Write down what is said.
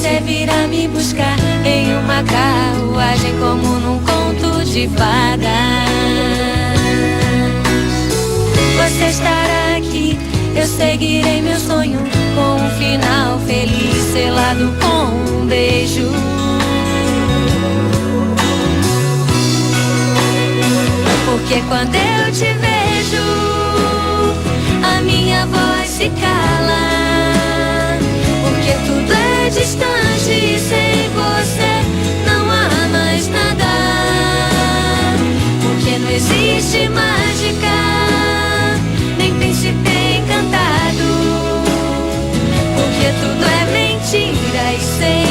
você virá me buscar em uma carruagem como num conto de fadas. Você estará aqui, eu seguirei meu sonho com um final feliz selado com um beijo. Porque quando eu te vejo, a minha voz se cala. Porque tudo é distante e sem você não há mais nada. Porque não existe mágica, nem príncipe encantado. Porque tudo é mentira e sem